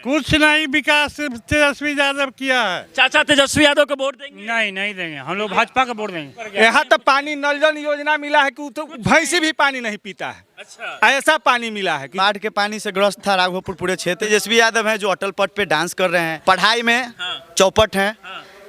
कुछ नहीं, विकास तेजस्वी यादव किया है। चाचा तेजस्वी यादव को वोट देंगे? नहीं नहीं देंगे, हम लोग भाजपा का वोट देंगे। यहाँ तो पानी नल जल योजना मिला है कि तो भैंसी भी पानी नहीं पीता है, अच्छा, ऐसा पानी मिला है कि बाढ़ के पानी से ग्रस्त था राघोपुर पूरे क्षेत्र। तेजस्वी यादव हैं जो अटल पथ पे डांस कर रहे हैं, पढ़ाई में चौपट हैं,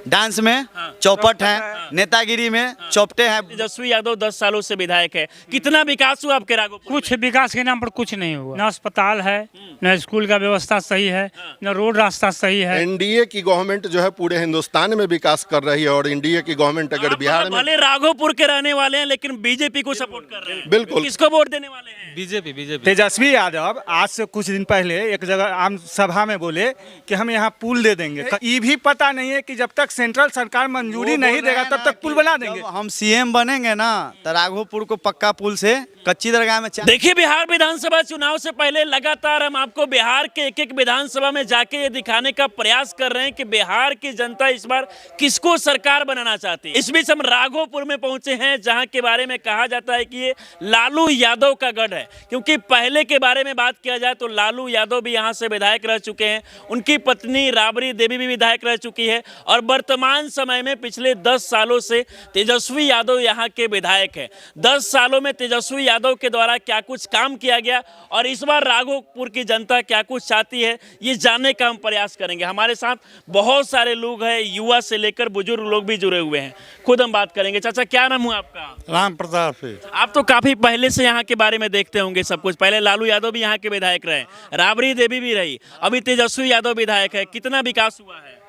डांस में चौपट हैं, नेतागिरी में चौपटे हैं। तेजस्वी यादव 10 सालों से विधायक है, कितना विकास हुआ आपके राघोपुर? कुछ विकास के नाम पर कुछ नहीं हुआ। न अस्पताल है, न स्कूल का व्यवस्था सही है, न रोड रास्ता सही है। एनडीए की गवर्नमेंट जो है पूरे हिंदुस्तान में विकास कर रही है, और एनडीए की गवर्नमेंट अगर बिहार में, भले राघोपुर के रहने वाले हैं लेकिन बीजेपी को सपोर्ट कर रहे हैं। बिल्कुल। किसको वोट देने वाले हैं? बीजेपी। तेजस्वी यादव आज से कुछ दिन पहले एक जगह आम सभा में बोले कि हम यहाँ पुल दे देंगे। ये भी पता नहीं है कि जब तक सेंट्रल सरकार मंजूरी नहीं देगा तब तक पुल बना देंगे। जब हम सीएम बनेंगे ना तो राघोपुर को पक्का पुल से कच्ची दरगाह में देखिए, बिहार विधानसभा चुनाव से पहले लगातार हम आपको बिहार के एक एक विधानसभा में जाके ये दिखाने का प्रयास कर रहे हैं कि बिहार की जनता इस बार किसको सरकार बनाना चाहती है। इस बीच हम राघोपुर में पहुंचे हैं, जहां के बारे में कहा जाता है कि ये लालू यादव का गढ़ है, क्योंकि पहले के बारे में बात किया जाए तो लालू यादव भी यहाँ से विधायक रह चुके हैं, उनकी पत्नी राबड़ी देवी भी विधायक रह चुकी है, और वर्तमान समय में पिछले 10 सालों से तेजस्वी यादव यहाँ के विधायक है। 10 सालों में तेजस्वी यादव के द्वारा क्या कुछ काम किया गया और इस बार राघोपुर की जनता क्या कुछ चाहती है, ये जानने का हम प्रयास करेंगे। हमारे साथ बहुत सारे लोग हैं, युवा से लेकर बुजुर्ग लोग भी जुड़े हुए हैं, खुद हम बात करेंगे। चाचा क्या नाम हुआ आपका? राम प्रताप से। आप तो काफी पहले से यहाँ के बारे में देखते होंगे सब कुछ। पहले लालू यादव भी यहाँ के विधायक रहे, राबड़ी देवी भी रही, अभी तेजस्वी यादव विधायक है। कितना विकास हुआ है?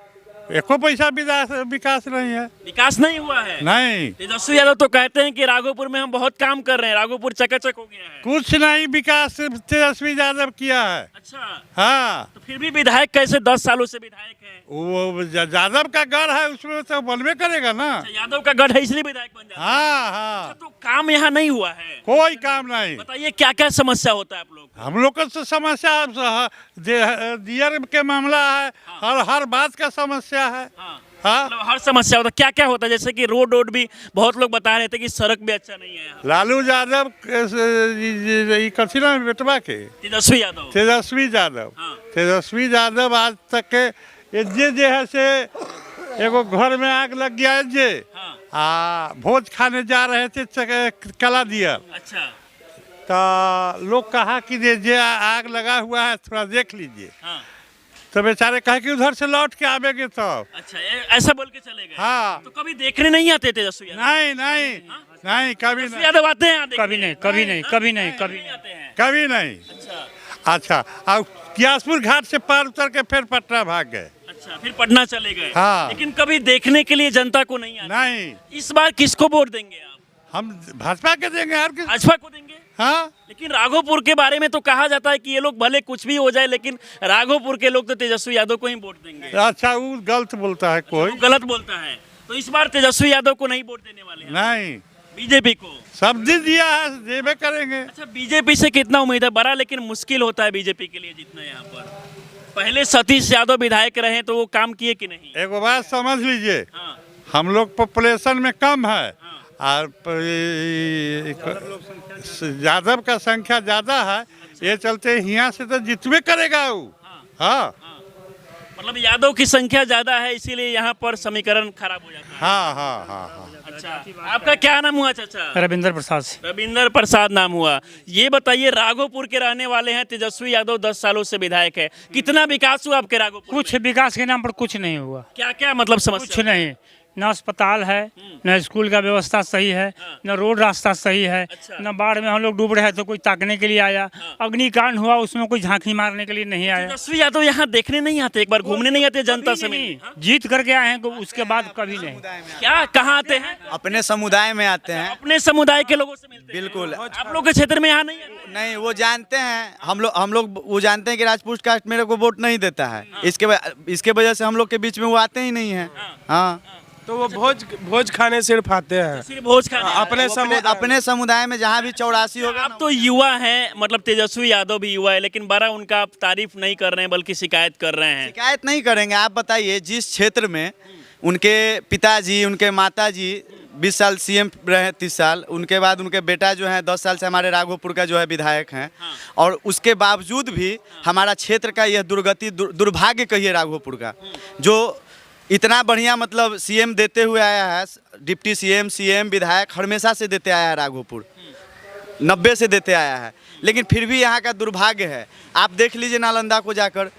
एको पैसा विकास नहीं है। विकास नहीं हुआ है? नहीं। तेजस्वी यादव तो कहते हैं कि राघोपुर में हम बहुत काम कर रहे हैं, राघोपुर चकाचक हो गया है। कुछ नहीं, विकास तेजस्वी यादव किया है। अच्छा, हाँ, तो फिर भी विधायक कैसे 10 सालों से विधायक है? वो यादव का गढ़ है, उसमें तो बनवे करेगा ना। अच्छा, यादव का गढ़ है इसलिए विधायक बन जाता है। हाँ हाँ, तो काम यहाँ नहीं हुआ है, कोई काम नहीं। बताइए क्या क्या समस्या होता है आप लोग? हम लोग का तो समस्या दियर के मामला है, हर बात का समस्या है। हाँ, मतलब हर समस्या होता है। क्या क्या होता है? जैसे कि रोड भी बहुत लोग बता रहे थे कि सड़क भी अच्छा नहीं है यहाँ। लालू यादव कथी ना बेटवा के तेजस्वी यादव। तेजस्वी यादव। हाँ। तेजस्वी यादव आज तक के जे है से एगो घर में आग लग गया है जे, भोज खाने जा रहे थे कला दिया। अच्छा, तो लोग कहा कि जे आग लगा हुआ है थोड़ा देख लीजिए। तो बेचारे कहे कि उधर से लौट के आवेंगे तब। अच्छा, ऐसा बोल के चले गए। हाँ। तो कभी देखने नहीं आते तेजस्वी यादव? नहीं नहीं नहीं, कभी तेजस्वी नहीं, यादव आते हैं यहाँ देखने? कभी नहीं, कभी नहीं, कभी नहीं, कभी नहीं आते हैं। कभी नहीं। अच्छा अच्छा, अब कियासपुर घाट से पार उतर के फिर पटना भाग गए। अच्छा, फिर पटना चले गए। हाँ। लेकिन कभी देखने के लिए जनता को नहीं आते। नहीं, इस बार किसको वोट देंगे आप? हम भाजपा के देंगे और किस। भाजपा को देंगे? हाँ, लेकिन राघोपुर के बारे में तो कहा जाता है कि ये लोग भले कुछ भी हो जाए लेकिन राघोपुर के लोग तो तेजस्वी यादव को ही वोट देंगे। अच्छा, वो गलत बोलता है कोई। वो गलत बोलता है, तो इस बार तेजस्वी यादव को नहीं वोट देने वाले हैं? नहीं, बीजेपी को सब दिन दिया है, देवे करेंगे। अच्छा, बीजेपी से कितना उम्मीद है? बड़ा लेकिन मुश्किल होता है बीजेपी के लिए जीतना यहाँ पर। पहले सतीश यादव विधायक रहे तो वो काम किए कि नहीं? एक बात समझ लीजिए, हाँ। हम लोग पॉपुलेशन में कम है और यादव का संख्या ज्यादा है, ये चलते यहाँ से तो जितवे करेगा वो। हाँ, मतलब यादव की संख्या ज्यादा है इसीलिए यहाँ पर समीकरण खराब हो जाता है। हाँ हाँ हाँ हाँ। अच्छा, आपका क्या नाम हुआ चाचा? रविंद्र प्रसाद से। रविंद्र प्रसाद नाम हुआ। ये बताइए, राघोपुर के रहने वाले हैं, तेजस्वी यादव 10 सालों से विधायक है, कितना विकास हुआ आपके राघोपुर? कुछ विकास के नाम पर कुछ नहीं हुआ। क्या क्या मतलब कुछ समस्या? नहीं, न अस्पताल है, न स्कूल का व्यवस्था सही है, न रोड रास्ता सही है, अच्छा। न बाढ़ में हम लोग डूब रहे तो कोई ताकने के लिए आया, अग्निकांड हुआ उसमें कोई झांकी मारने के लिए नहीं आया। तेजस्वी यादव यहाँ देखने नहीं आते, एक बार घूमने नहीं आते जनता से मिलने? हाँ? जीत करके आए हैं तो उसके बाद कभी नहीं। क्या कहाँ आते हैं? अपने समुदाय में आते हैं। अपने समुदाय के लोगों से मिलते हैं? बिल्कुल। आप लोग के क्षेत्र में यहाँ नहीं आते? नहीं, वो जानते हैं, हम लोग वो जानते हैं कि राजपूत कास्ट मेरे को वोट नहीं देता है, इसके वजह से हम लोग के बीच में वो आते ही नहीं है। हाँ, तो वो भोज खाने सिर्फ आते हैं, सिर्फ भोज खाने? अपने समुदाय में जहाँ भी 84 होगा। आप तो युवा हैं, मतलब तेजस्वी यादव भी युवा है, लेकिन बड़ा उनका आप तारीफ नहीं कर रहे हैं बल्कि शिकायत कर रहे हैं। शिकायत नहीं करेंगे। आप बताइए, जिस क्षेत्र में उनके पिताजी, उनके माताजी 20 साल सीएम रहे, 30 साल। उनके बाद उनके बेटा जो है 10 साल से हमारे राघोपुर का जो है विधायक हैं। और उसके बावजूद भी हमारा क्षेत्र का यह दुर्गति दुर्भाग्य कहिए राघोपुर का, जो इतना बढ़िया मतलब सीएम देते हुए आया है, डिप्टी सीएम विधायक हमेशा से देते आया है राघोपुर, 90 से देते आया है। लेकिन फिर भी यहाँ का दुर्भाग्य है। आप देख लीजिए नालंदा को जाकर,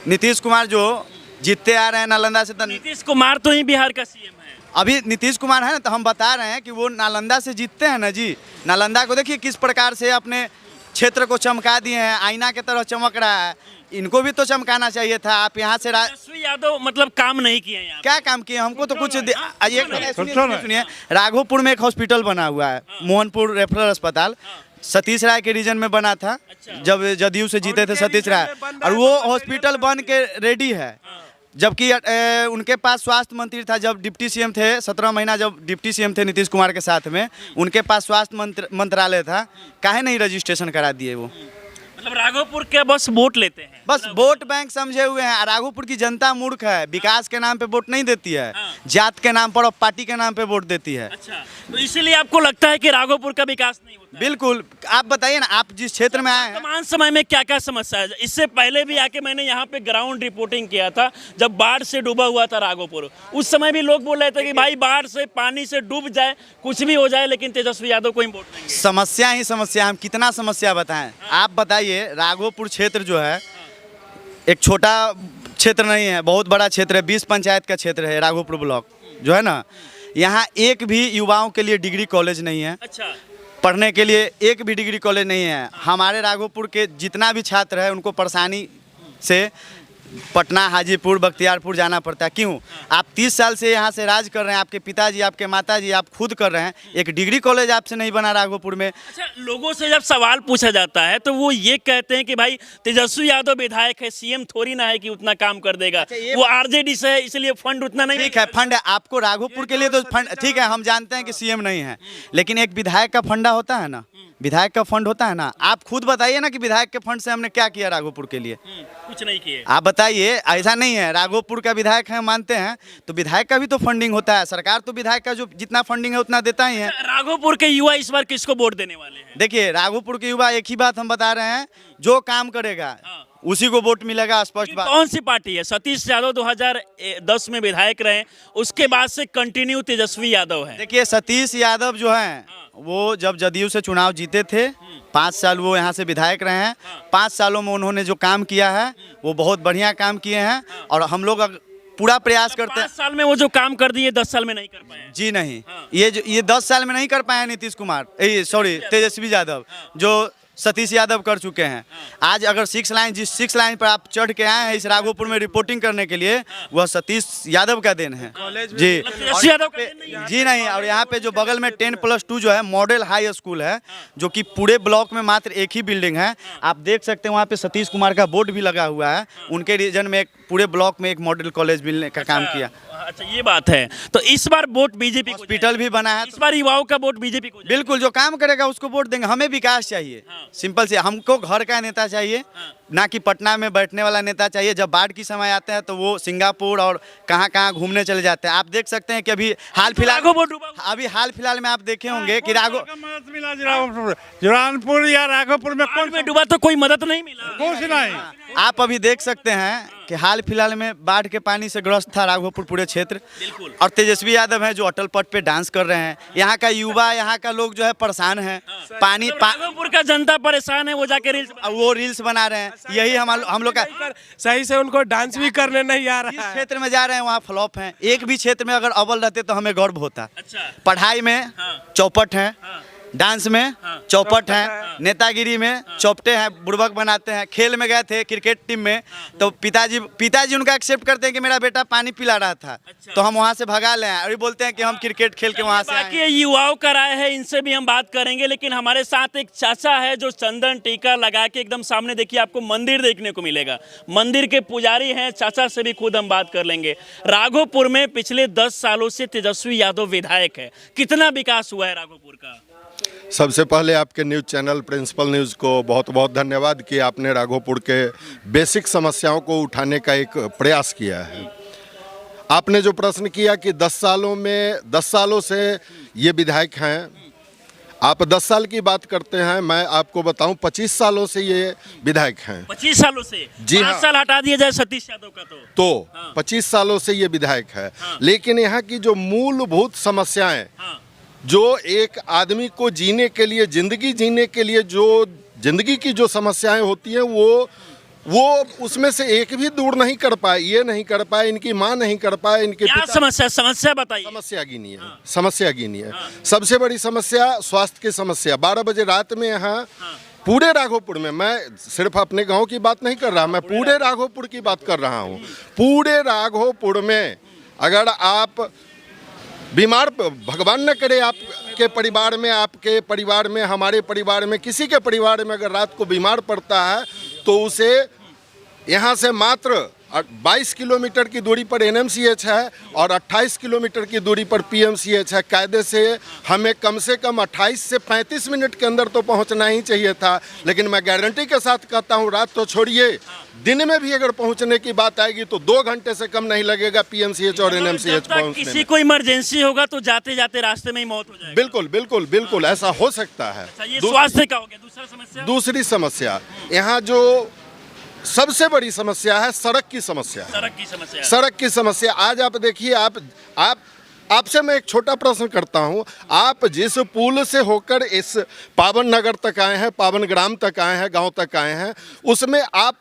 नीतीश कुमार जो जीतते आ रहे हैं नालंदा से। नीतीश कुमार तो ही बिहार का सीएम है। अभी नीतीश कुमार है ना, तो हम बता रहे हैं कि वो नालंदा से जीतते हैं ना जी। नालंदा को देखिए किस प्रकार से अपने क्षेत्र को चमका दिए हैं, आईना की तरह चमक रहा है। इनको भी तो चमकाना चाहिए था। आप यहाँ से तेजस्वी यादव मतलब काम नहीं किए हैं यहाँ पे। क्या काम किए? हमको तो कुछ सुनिए, राघोपुर में एक हॉस्पिटल बना हुआ है, मोहनपुर रेफरल अस्पताल, सतीश राय के रीजन में बना था जब जदयू से जीते थे सतीश राय, और वो हॉस्पिटल बन के रेडी है। जबकि उनके पास स्वास्थ्य मंत्री था जब डिप्टी सीएम थे, 17 महीना जब डिप्टी सीएम थे नीतीश कुमार के साथ में, उनके पास स्वास्थ्य मंत्रालय था। काहे नहीं रजिस्ट्रेशन करा दिए वो? मतलब राघोपुर के बस वोट लेते हैं, बस वोट बैंक समझे हुए हैं। राघोपुर की जनता मूर्ख है, विकास के नाम पे वोट नहीं देती है, जात के नाम पर और पार्टी के नाम पे वोट देती है। अच्छा, तो इसीलिए आपको लगता है कि राघोपुर का विकास नहीं होता? बिल्कुल। आप बताइए ना, आप जिस क्षेत्र में आए हैं। वर्तमान समय में क्या क्या समस्या है? इससे पहले भी आके मैंने यहाँ पे ग्राउंड रिपोर्टिंग किया था जब बाढ़ से डूबा हुआ था राघोपुर। उस समय भी लोग बोल रहे थे कि भाई बाढ़ से पानी से डूब जाए, कुछ भी हो जाए, लेकिन तेजस्वी यादव को ही वोट देंगे। समस्या ही समस्या, हम कितना समस्या बताएं? आप बताइए, राघोपुर क्षेत्र जो है एक छोटा क्षेत्र नहीं है, बहुत बड़ा क्षेत्र है। 20 पंचायत का क्षेत्र है राघोपुर ब्लॉक जो है ना। यहाँ एक भी युवाओं के लिए डिग्री कॉलेज नहीं है। अच्छा, पढ़ने के लिए एक भी डिग्री कॉलेज नहीं है। हमारे राघोपुर के जितना भी छात्र है उनको परेशानी से पटना, हाजीपुर, बख्तियारपुर जाना पड़ता है। क्यों? आप 30 साल से यहाँ से राज कर रहे हैं, आपके पिताजी, आपके माताजी, आप खुद कर रहे हैं। एक डिग्री कॉलेज आपसे नहीं बना राघोपुर में। अच्छा, लोगों से जब सवाल पूछा जाता है तो वो ये कहते हैं कि भाई तेजस्वी यादव विधायक है, सीएम थोड़ी ना है कि उतना काम कर देगा। वो आरजेडी से है, इसलिए फंड उतना नहीं। ठीक है, फंड आपको राघोपुर के लिए तो फंड ठीक है, हम जानते हैं कि सीएम नहीं है, लेकिन एक विधायक का फंडा होता है ना, विधायक का फंड होता है ना। आप खुद बताइए ना कि विधायक के फंड से हमने क्या किया राघोपुर के लिए? कुछ नहीं किए। आप बताइए। ऐसा नहीं है, राघोपुर का विधायक है मानते हैं, तो विधायक का भी तो फंडिंग होता है। सरकार तो विधायक का जो जितना फंडिंग है उतना देता ही है। राघोपुर के युवा इस बार किसको वोट देने वाले हैं? देखिए, राघोपुर के युवा एक ही बात हम बता रहे हैं, जो काम करेगा उसी को वोट मिलेगा, स्पष्ट बात। कौन सी पार्टी है? सतीश यादव 2010 में विधायक रहे, उसके बाद से कंटिन्यू तेजस्वी यादव है। देखिए, सतीश यादव जो हैं वो जब जदयू से चुनाव जीते थे, 5 साल वो यहाँ से विधायक रहे हैं। 5 सालों में उन्होंने जो काम किया है वो बहुत बढ़िया काम किए हैं, और हम लोग पूरा प्रयास करते हैं। 5 साल में वो जो काम कर दिए 10 साल में नहीं कर पाए। जी नहीं, ये 10 साल में नहीं कर पाए नीतीश कुमार, तेजस्वी यादव, जो सतीश यादव कर चुके हैं। आज अगर 6 लाइन पर आप चढ़ के आए हैं इस राघोपुर में रिपोर्टिंग करने के लिए, वह सतीश यादव का देन है जी। तेजस्वी यादव का देन नहीं है। जी नहीं। और यहाँ पे जो बगल में 10+2 जो है मॉडल हाई स्कूल है, जो कि पूरे ब्लॉक में मात्र एक ही बिल्डिंग है। आप देख सकते हैं वहाँ पे सतीश कुमार का बोर्ड भी लगा हुआ है। उनके रीजन में एक पूरे ब्लॉक में एक मॉडल कॉलेज मिलने का काम किया। अच्छा, ये बात है। तो इस बार वोट बीजेपी को, हॉस्पिटल भी बना है। इस बार युवाओं का वोट बीजेपी को। बिल्कुल, जो काम करेगा उसको वोट देंगे। हमें विकास चाहिए, सिंपल से। हमको घर का नेता चाहिए, ना कि पटना में बैठने वाला नेता चाहिए। जब बाढ़ की समय आते हैं तो वो सिंगापुर और कहाँ घूमने चले जाते हैं। आप देख सकते हैं कि अभी हाल फिलहाल में आप देखे होंगे कि जौनपुर या राघोपुर में कौन में डूबा तो कोई मदद नहीं मिला। कुछ नहीं। आप अभी देख सकते हैं कि हाल फिलहाल में बाढ़ के पानी से ग्रस्त था राघोपुर पूरे क्षेत्र। और तेजस्वी यादव हैं जो अटल पट पे डांस कर रहे हैं। यहाँ का युवा, यहाँ का लोग जो है परेशान है। राघोपुर का जनता परेशान है, वो जाके रील्स बना रहे हैं। यही हम लोग का सही से उनको डांस भी करने नहीं आ जिस रहा है। क्षेत्र में जा रहे हैं वहाँ फ्लॉप हैं। एक भी क्षेत्र में अगर अव्वल रहते तो हमें गर्व होता। अच्छा। पढ़ाई में चौपट हैं, डांस में चौपट हैं, नेतागिरी में चौपटे हैं, बुड़बक बनाते हैं। खेल में गए थे क्रिकेट टीम में, तो पिताजी उनका एक्सेप्ट करते हैं कि मेरा बेटा पानी पिला रहा था। अच्छा। तो हम वहाँ से भगा ले आए। अभी बोलते हैं कि हम क्रिकेट खेल के वहाँ से आए। बाकी युवाओं का राय है, इनसे भी हम बात करेंगे। लेकिन हमारे साथ एक चाचा है जो चंदन टीका लगा के एकदम सामने, देखिए आपको मंदिर देखने को मिलेगा। मंदिर के पुजारी हैं। चाचा से भी खुद हम बात कर लेंगे। राघोपुर में पिछले 10 सालों से तेजस्वी यादव विधायक है। कितना विकास हुआ है राघोपुर का? सबसे पहले आपके न्यूज़ चैनल प्रिंसिपल न्यूज़ को बहुत बहुत धन्यवाद कि आपने राघोपुर के बेसिक समस्याओं को उठाने का एक प्रयास किया है। आपने जो प्रश्न किया कि 10 सालों से ये विधायक हैं, आप 10 साल की बात करते हैं, मैं आपको बताऊं 25 सालों से ये विधायक हैं। 25 सालों से? जी 5 हाँ। साल हटा दिया जाए सतीश यादव का तो हाँ। 25 सालों से ये विधायक है। लेकिन यहाँ की जो मूलभूत समस्याएं, हाँ। जो एक आदमी को जीने के लिए, जिंदगी जीने के लिए जो जिंदगी की जो समस्याएं होती हैं, वो उसमें से एक भी दूर नहीं कर पाए। ये नहीं कर पाए, इनकी माँ नहीं कर पाए, इनके क्या पिता। समस्या बताइए। समस्या गिनी है, समस्या गिनी है। सबसे बड़ी समस्या स्वास्थ्य की समस्या। 12 बजे रात में यहाँ पूरे राघोपुर में, मैं सिर्फ अपने गांव की बात नहीं कर रहा, मैं पूरे राघोपुर की बात कर रहा हूँ। पूरे राघोपुर में अगर आप बीमार, भगवान न करे आपके परिवार में, आपके परिवार में, हमारे परिवार में, किसी के परिवार में अगर रात को बीमार पड़ता है तो उसे यहाँ से मात्र 22 किलोमीटर की दूरी पर NMCH है और 28 किलोमीटर की दूरी पर PMCH है। कायदे से हमें कम से कम 28 से 35 मिनट के अंदर तो पहुंचना ही चाहिए था। लेकिन मैं गारंटी के साथ कहता हूं, रात तो छोड़िए, दिन में भी अगर पहुंचने की बात आएगी तो 2 घंटे से कम नहीं लगेगा PMCH और NMCH पहुंचने किसी में। को इमरजेंसी होगा तो जाते जाते रास्ते में ही मौत हो जाएगी। बिल्कुल बिल्कुल बिल्कुल ऐसा हो सकता है। ये स्वास्थ्य का हो गया। दूसरी समस्या, यहाँ जो सबसे बड़ी समस्या है सड़क की समस्या। सड़क की समस्या। आज आप देखिए, आपसे मैं एक छोटा प्रश्न करता हूं, आप जिस पुल से होकर इस पावन नगर तक आए हैं, पावन ग्राम तक आए हैं, गांव तक आए हैं, उसमें आप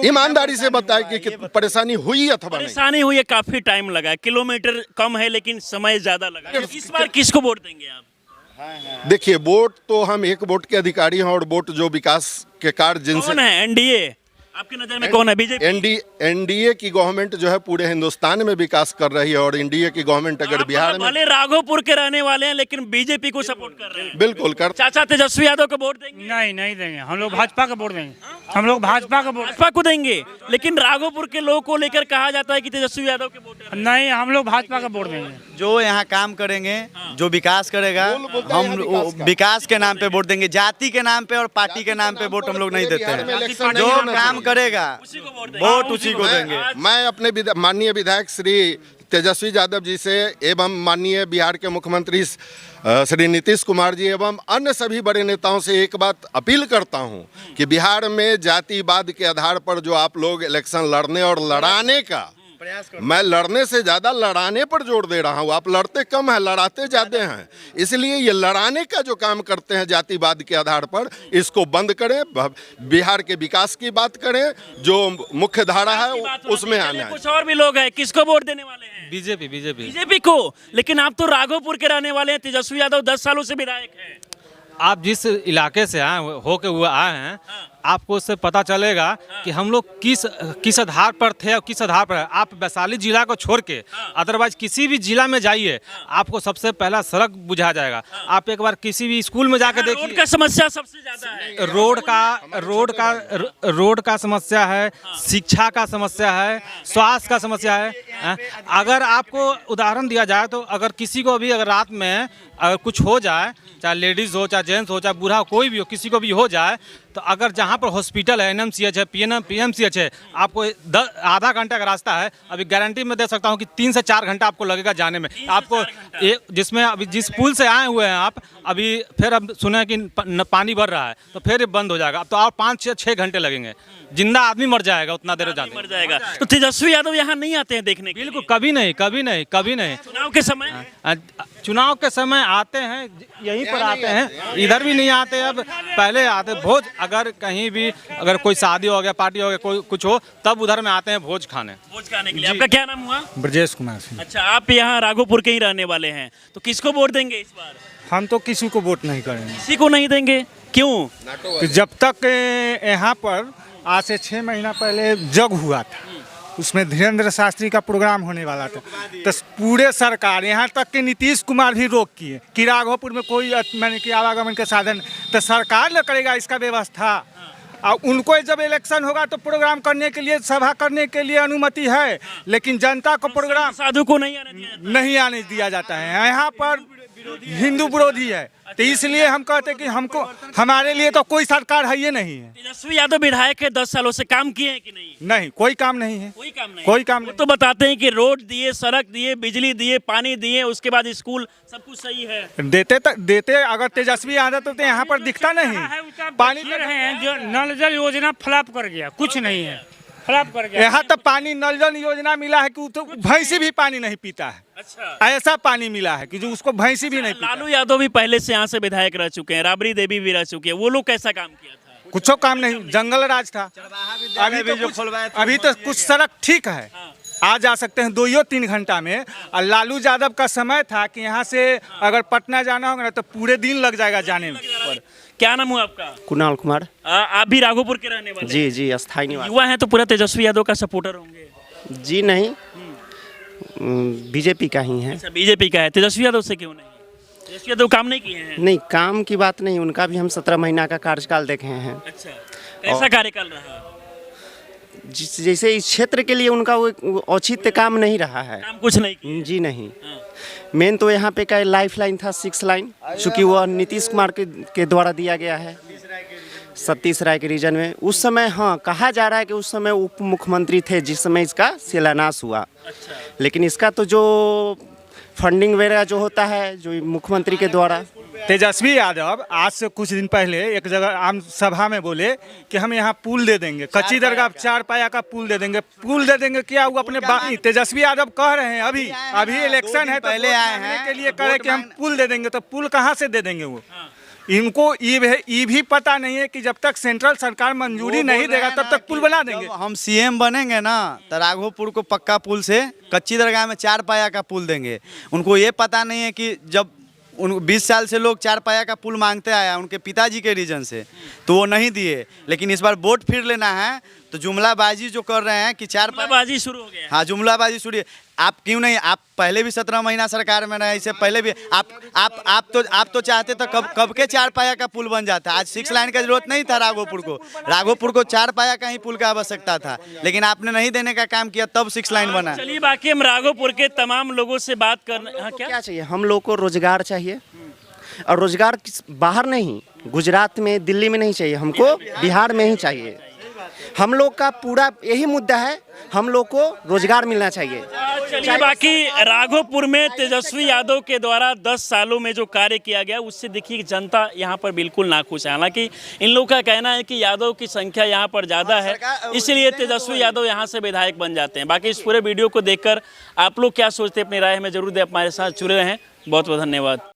ईमानदारी से बताएं कि परेशानी हुई अथवा नहीं? परेशानी हुई है, काफी टाइम लगा है, किलोमीटर कम है लेकिन समय ज्यादा लगा है। इस बार किसको वोट देंगे आप? देखिए, वोट तो हम एक वोट के अधिकारी हैं और वोट जो विकास के कार्य जिनसे। कौन है एनडीए? आपकी नजर में कौन है? बीजेपी? एनडीए की गवर्नमेंट जो है पूरे हिंदुस्तान में विकास कर रही है और एनडीए की गवर्नमेंट अगर बिहार में। भले राघोपुर के रहने वाले हैं लेकिन बीजेपी को सपोर्ट कर रहे हैं। बिल्कुल कर। चाचा तेजस्वी यादव को वोट देंगे? नहीं देंगे, हम लोग भाजपा को वोट देंगे। हम लोग भाजपा को देंगे। लेकिन राघोपुर के लोगों को लेकर कहा जाता है कि तेजस्वी यादव के वोट नहीं, हम लोग भाजपा का वोट देंगे। जो यहाँ काम करेंगे, जो विकास करेगा, हम विकास के नाम पे वोट देंगे। जाति के नाम पे और पार्टी के नाम पे वोट हम लोग नहीं देते हैं। जो काम करेगा वोट उसी को देंगे। मैं अपने माननीय विधायक श्री तेजस्वी यादव जी से एवं माननीय बिहार के मुख्यमंत्री श्री नीतीश कुमार जी एवं अन्य सभी बड़े नेताओं से एक बात अपील करता हूं कि बिहार में जातिवाद के आधार पर जो आप लोग इलेक्शन लड़ने और लड़ाने का, मैं लड़ने से ज्यादा लड़ाने पर जोर दे रहा हूं। आप लड़ते कम है, लड़ाते ज्यादा हैं। इसलिए ये लड़ाने का जो काम करते हैं जातिवाद के आधार पर, इसको बंद करें। बिहार के विकास की बात करें, जो मुख्य धारा है उसमें आना है। कुछ और भी लोग हैं, किसको वोट देने वाले हैं? बीजेपी को। लेकिन आप तो राघोपुर के रहने वाले हैं, तेजस्वी यादव 10 सालों से विधायक हैं। आप जिस इलाके से होके हुए आए हैं, आपको उससे पता चलेगा कि हम लोग किस आधार पर थे और किस आधार पर है। आप वैशाली जिला को छोड़ के अदरवाइज किसी भी जिला में जाइए, आपको सबसे पहला सड़क बुझा जाएगा। आप एक बार किसी भी स्कूल में जाकर देखिए, रोड का समस्या सबसे ज्यादा है। रोड का समस्या है, शिक्षा का समस्या है, स्वास्थ्य का समस्या है। अगर आपको उदाहरण दिया जाए तो अगर किसी को भी अगर रात में अगर कुछ हो जाए, चाहे लेडीज़ हो, चाहे जेंट्स हो, चाहे बूढ़ा, कोई भी हो, किसी को भी हो जाए, तो अगर जहाँ पर हॉस्पिटल है, NMCH है, PMCH है, आपको आधा घंटा का रास्ता है। अभी गारंटी में दे सकता हूँ कि 3 से 4 घंटा आपको लगेगा जाने में। आपको जिसमें अभी जिस पुल से आए हुए हैं आप, अभी फिर अब सुने कि पानी भर रहा है तो फिर ये बंद हो जाएगा। अब तो और 5 से 6 घंटे लगेंगे, जिंदा आदमी मर जाएगा उतना देर जाने। मर जाएगा। तो तेजस्वी यादव यहाँ नहीं आते हैं देखने के लिए? बिल्कुल, कभी नहीं। चुनाव के समय आते हैं, यहीं पर आते हैं, इधर भी नहीं आते। अब पहले आते भोज, अगर कहीं भी अगर कोई शादी हो गया, पार्टी हो गया, कोई कुछ हो, तब उधर में आते हैं भोज खाने के लिए। आपका क्या नाम हुआ? ब्रजेश कुमार सिंह। अच्छा, आप यहाँ राघोपुर के ही रहने वाले हैं, तो किसको वोट देंगे इस बार? हम तो किसी को वोट नहीं करेंगे। किसी को नहीं देंगे? क्यों? जब तक यहाँ पर आज से 6 महीना पहले जग हुआ था, उसमें धीरेन्द्र शास्त्री का प्रोग्राम होने वाला था, तो पूरे सरकार यहाँ तक कि नीतीश कुमार भी रोक किए कि राघोपुर में कोई मैंने कि आवागमन के साधन, तो सरकार न करेगा इसका व्यवस्था। और उनको जब इलेक्शन होगा तो प्रोग्राम करने के लिए, सभा करने के लिए अनुमति है, लेकिन जनता को प्रोग्राम साधु को नहीं आने दिया जाता है। यहाँ पर हिंदू विरोधी है। तो इसलिए हम कहते हैं कि हमको हमारे लिए तो कोई सरकार है ये नहीं है। तेजस्वी यादव विधायक है, 10 सालों से काम किए हैं कि नहीं? नहीं, कोई काम नहीं है। कोई काम नहीं, कोई काम वो नहीं। तो बताते हैं कि रोड दिए, सड़क दिए, बिजली दिए, पानी दिए, उसके बाद स्कूल, सब कुछ सही है। देते अगर तेजस्वी यादव तो यहाँ पर दिखता नहीं। पानी रहे हैं जो नल जल योजना फ्लॉप कर गया, कुछ नहीं है, फ्लॉप कर गया। यहाँ तक पानी नल जल योजना मिला है कि तो भैंसी भी पानी नहीं पीता है। अच्छा, ऐसा पानी मिला है कि जो उसको भैंसी भी नहीं पीता। लालू यादव भी पहले से यहाँ से विधायक रह चुके हैं, राबड़ी देवी भी रह चुकी है, वो लोग कैसा काम किया था? कुछ काम नहीं, जंगल राज था। अभी तो कुछ सड़क ठीक है, आ जा सकते हैं 2-3 घंटा में। और लालू यादव का समय था कि यहाँ से अगर पटना जाना होगा ना तो पूरे दिन लग जाएगा जाने में। क्या नाम हुआ आपका? कुणाल कुमार। आप भी राघोपुर के रहने वाले? जी जी, अस्थायी निवासी। युवा हैं तो पूरा तेजस्वी यादव का सपोर्टर होंगे? जी नहीं, बीजेपी का ही है। अच्छा, बीजेपी का है। तेजस्वी यादव से क्यों नहीं? तेजस्वी यादव काम नहीं किए हैं? नहीं, काम की बात नहीं, उनका भी हम 17 महीना का कार्यकाल देखे हैं। अच्छा, कैसा कार्यकाल रहा? जैसे इस क्षेत्र के लिए उनका वो औचित्य काम नहीं रहा है। काम कुछ नहीं किए? जी नहीं। हाँ। मेन तो यहाँ पे का लाइफ लाइन था 6 लाइन, चूँकि वह नीतीश कुमार के द्वारा दिया गया है सतीश राय के रीजन में। उस समय हाँ कहा जा रहा है कि उस समय उप मुख्यमंत्री थे जिस समय इसका शिलान्यास हुआ। अच्छा, लेकिन इसका तो जो फंडिंग वगैरह जो होता है जो मुख्यमंत्री के द्वारा। तेजस्वी यादव आज से कुछ दिन पहले एक जगह आम सभा में बोले कि हम यहाँ पुल दे देंगे, कच्ची दरगाह 4 पाया का पुल दे देंगे। क्या वो अपने तेजस्वी यादव कह रहे हैं अभी इलेक्शन है तो पहले आए हैं के लिए कह रहे कि हम पुल दे देंगे, तो पुल कहाँ से दे देंगे वो? इनको ये भी पता नहीं है कि जब तक सेंट्रल सरकार मंजूरी नहीं देगा तब तक पुल बना देंगे। हम सीएम बनेंगे ना तो राघोपुर को पक्का पुल से कच्ची दरगाह में 4 पाया का पुल देंगे। उनको ये पता नहीं है कि जब 20 साल से लोग 4 पाया का पुल मांगते आया उनके पिताजी के रीजन से, तो वो नहीं दिए। लेकिन इस बार वोट फिर लेना है तो जुमलाबाजी जो कर रहे हैं कि 4 जुमलाबाजी शुरू हो गया। हाँ, जुमलाबाजी शुरू। आप क्यों नहीं, आप पहले भी 17 महीना सरकार में रहे, इससे पहले भी आप तो चाहते तो कब के 4 पाया का पुल बन जाता। आज 6 लाइन का जरूरत नहीं था राघोपुर को 4 पाया का ही पुल का आवश्यकता था, लेकिन आपने नहीं देने का काम किया तब 6 लाइन बना। चलिए, बाकी हम राघोपुर के तमाम लोगों से बात करने। हाँ, क्या चाहिए हम लोग को? रोजगार चाहिए, और रोजगार बाहर नहीं, गुजरात में दिल्ली में नहीं चाहिए, हमको बिहार में ही चाहिए। हम लोग का पूरा यही मुद्दा है, हम लोग को रोजगार मिलना चाहिए। चलिए, बाकी राघोपुर में तेजस्वी यादव के द्वारा 10 सालों में जो कार्य किया गया उससे देखिए जनता यहाँ पर बिल्कुल नाखुश है। हालांकि इन लोगों का कहना है कि यादव की संख्या यहाँ पर ज़्यादा है, इसलिए तेजस्वी यादव यहाँ से विधायक बन जाते हैं। बाकी इस पूरे वीडियो को देखकर आप लोग क्या सोचते हैं, अपनी राय हमें जरूर दें। हमारे साथ जुड़े रहें, बहुत बहुत धन्यवाद।